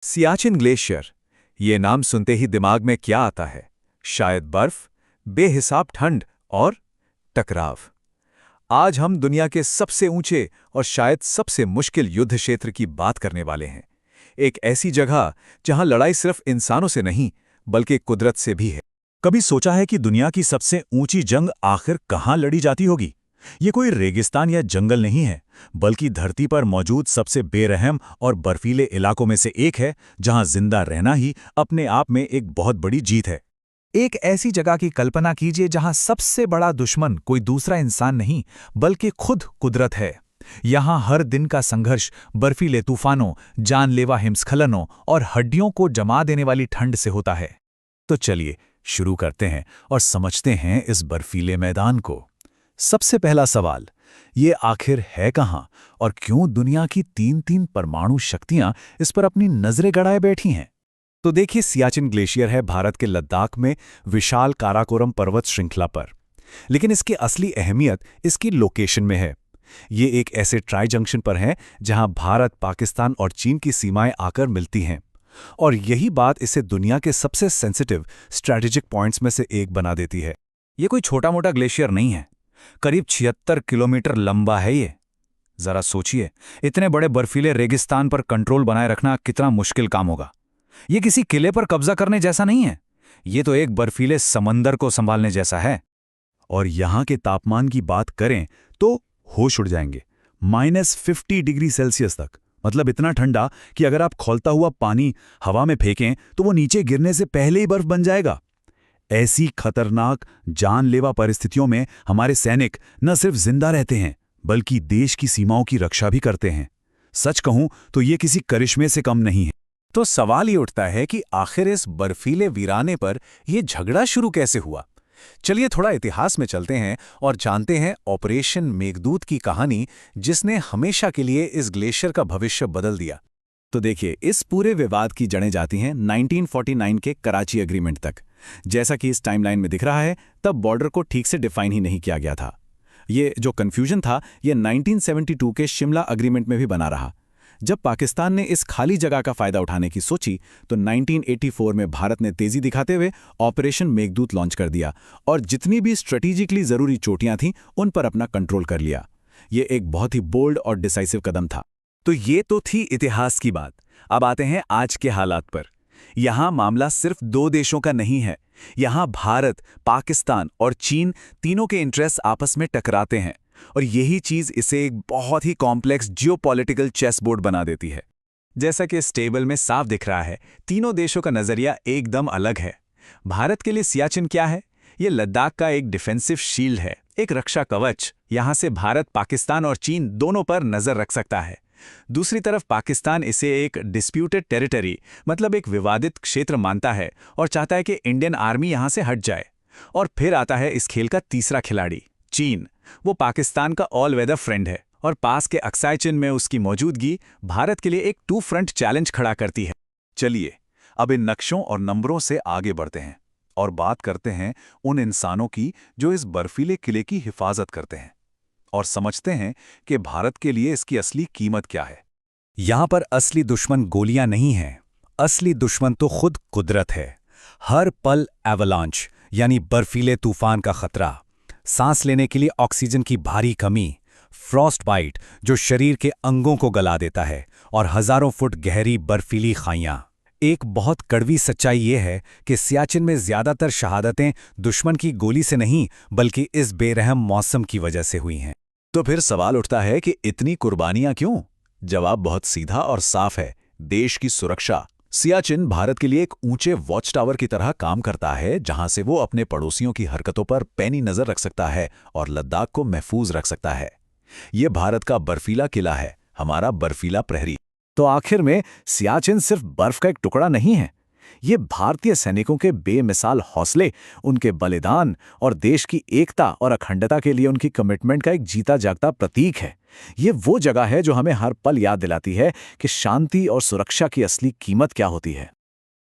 Siachen glacier. ये नाम सुनते ही दिमाग में क्या आता है? शायद बर्फ, बेहिसाब ठंड और टकराव। आज हम दुनिया के सबसे ऊंचे और शायद सबसे मुश्किल युद्ध क्षेत्र की बात करने वाले हैं। एक ऐसी जगह जहां लड़ाई सिर्फ इंसानों से नहीं बल्कि कुदरत से भी है। कभी सोचा है कि दुनिया की सबसे ऊंची जंग आखिर कहां लड़ी जाती होगी? ये कोई रेगिस्तान या जंगल नहीं है, बल्कि धरती पर मौजूद सबसे बेरहम और बर्फीले इलाकों में से एक है, जहां जिंदा रहना ही अपने आप में एक बहुत बड़ी जीत है। एक ऐसी जगह की कल्पना कीजिए जहां सबसे बड़ा दुश्मन कोई दूसरा इंसान नहीं बल्कि खुद कुदरत है। यहां हर दिन का संघर्ष बर्फीले तूफानों, जानलेवा हिमस्खलनों और हड्डियों को जमा देने वाली ठंड से होता है। तो चलिए शुरू करते हैं और समझते हैं इस बर्फीले मैदान को। सबसे पहला सवाल, ये आखिर है कहां और क्यों दुनिया की तीन परमाणु शक्तियां इस पर अपनी नजरें गड़ाए बैठी हैं? तो देखिए, सियाचिन ग्लेशियर है भारत के लद्दाख में विशाल काराकोरम पर्वत श्रृंखला पर। लेकिन इसकी असली अहमियत इसकी लोकेशन में है। ये एक ऐसे ट्राई जंक्शन पर है जहां भारत, पाकिस्तान और चीन की सीमाएं आकर मिलती हैं। और यही बात इसे दुनिया के सबसे सेंसिटिव स्ट्रैटेजिक पॉइंट्स में से एक बना देती है। ये कोई छोटा मोटा ग्लेशियर नहीं है, करीब 76 किलोमीटर लंबा है ये। जरा सोचिए, इतने बड़े बर्फीले रेगिस्तान पर कंट्रोल बनाए रखना कितना मुश्किल काम होगा। ये किसी किले पर कब्जा करने जैसा नहीं है, ये तो एक बर्फीले समंदर को संभालने जैसा है। और यहाँ के तापमान की बात करें तो होश उड़ जाएंगे। -50 डिग्री सेल्सियस तक, मतलब इतना ठंडा कि अगर आप खौलता हुआ पानी हवा में फेंकें तो वो नीचे गिरने से पहले ही बर्फ बन जाएगा। ऐसी खतरनाक जानलेवा परिस्थितियों में हमारे सैनिक न सिर्फ जिंदा रहते हैं बल्कि देश की सीमाओं की रक्षा भी करते हैं। सच कहूं तो ये किसी करिश्मे से कम नहीं है। तो सवाल ये उठता है कि आखिर इस बर्फीले वीराने पर यह झगड़ा शुरू कैसे हुआ। चलिए थोड़ा इतिहास में चलते हैं और जानते हैं ऑपरेशन मेघदूत की कहानी, जिसने हमेशा के लिए इस ग्लेशियर का भविष्य बदल दिया। तो देखिए, इस पूरे विवाद की जड़ें जाती हैं 1949 के कराची एग्रीमेंट तक। जैसा कि इस टाइमलाइन में दिख रहा है, तब बॉर्डर को ठीक से डिफाइन ही नहीं किया गया था। ये जो कन्फ्यूजन था, ये 1972 के शिमला एग्रीमेंट में भी बना रहा। जब पाकिस्तान ने इस खाली जगह का फायदा उठाने की सोची तो 1984 में भारत ने तेजी दिखाते हुए ऑपरेशन मेघदूत लॉन्च कर दिया और जितनी भी स्ट्रेटेजिकली जरूरी चोटियां थीं उन पर अपना कंट्रोल कर लिया। ये एक बहुत ही बोल्ड और डिसाइसिव कदम था। तो ये तो थी इतिहास की बात। अब आते हैं आज के हालात पर। यहां मामला सिर्फ दो देशों का नहीं है। यहां भारत, पाकिस्तान और चीन तीनों के इंटरेस्ट आपस में टकराते हैं और यही चीज इसे एक बहुत ही कॉम्प्लेक्स जियोपॉलिटिकल चेस बोर्ड बना देती है। जैसा कि इस टेबल में साफ दिख रहा है, तीनों देशों का नजरिया एकदम अलग है। भारत के लिए सियाचिन क्या है? ये लद्दाख का एक डिफेंसिव शील्ड है, एक रक्षा कवच। यहां से भारत, पाकिस्तान और चीन दोनों पर नजर रख सकता है। दूसरी तरफ पाकिस्तान इसे एक डिस्प्यूटेड टेरिटरी, मतलब एक विवादित क्षेत्र मानता है और चाहता है कि इंडियन आर्मी यहां से हट जाए। और फिर आता है इस खेल का तीसरा खिलाड़ी, चीन। वो पाकिस्तान का ऑल वेदर फ्रेंड है और पास के अक्साई चिन में उसकी मौजूदगी भारत के लिए एक टू फ्रंट चैलेंज खड़ा करती है। चलिए अब इन नक्शों और नंबरों से आगे बढ़ते हैं और बात करते हैं उन इंसानों की जो इस बर्फीले किले की हिफाजत करते हैं, और समझते हैं कि भारत के लिए इसकी असली कीमत क्या है। यहां पर असली दुश्मन गोलियां नहीं हैं, असली दुश्मन तो खुद कुदरत है। हर पल एवलांच यानी बर्फीले तूफान का खतरा, सांस लेने के लिए ऑक्सीजन की भारी कमी, फ्रॉस्ट बाइट जो शरीर के अंगों को गला देता है, और हजारों फुट गहरी बर्फीली खाइयां। एक बहुत कड़वी सच्चाई ये है कि सियाचिन में ज्यादातर शहादतें दुश्मन की गोली से नहीं बल्कि इस बेरहम मौसम की वजह से हुई हैं। तो फिर सवाल उठता है कि इतनी कुर्बानियां क्यों? जवाब बहुत सीधा और साफ है, देश की सुरक्षा। सियाचिन भारत के लिए एक ऊंचे वॉच टावर की तरह काम करता है, जहां से वो अपने पड़ोसियों की हरकतों पर पैनी नजर रख सकता है और लद्दाख को महफूज रख सकता है। ये भारत का बर्फीला किला है, हमारा बर्फीला प्रहरी। तो आखिर में सियाचिन सिर्फ बर्फ का एक टुकड़ा नहीं है, ये भारतीय सैनिकों के बेमिसाल हौसले, उनके बलिदान और देश की एकता और अखंडता के लिए उनकी कमिटमेंट का एक जीता जागता प्रतीक है। ये वो जगह है जो हमें हर पल याद दिलाती है कि शांति और सुरक्षा की असली कीमत क्या होती है।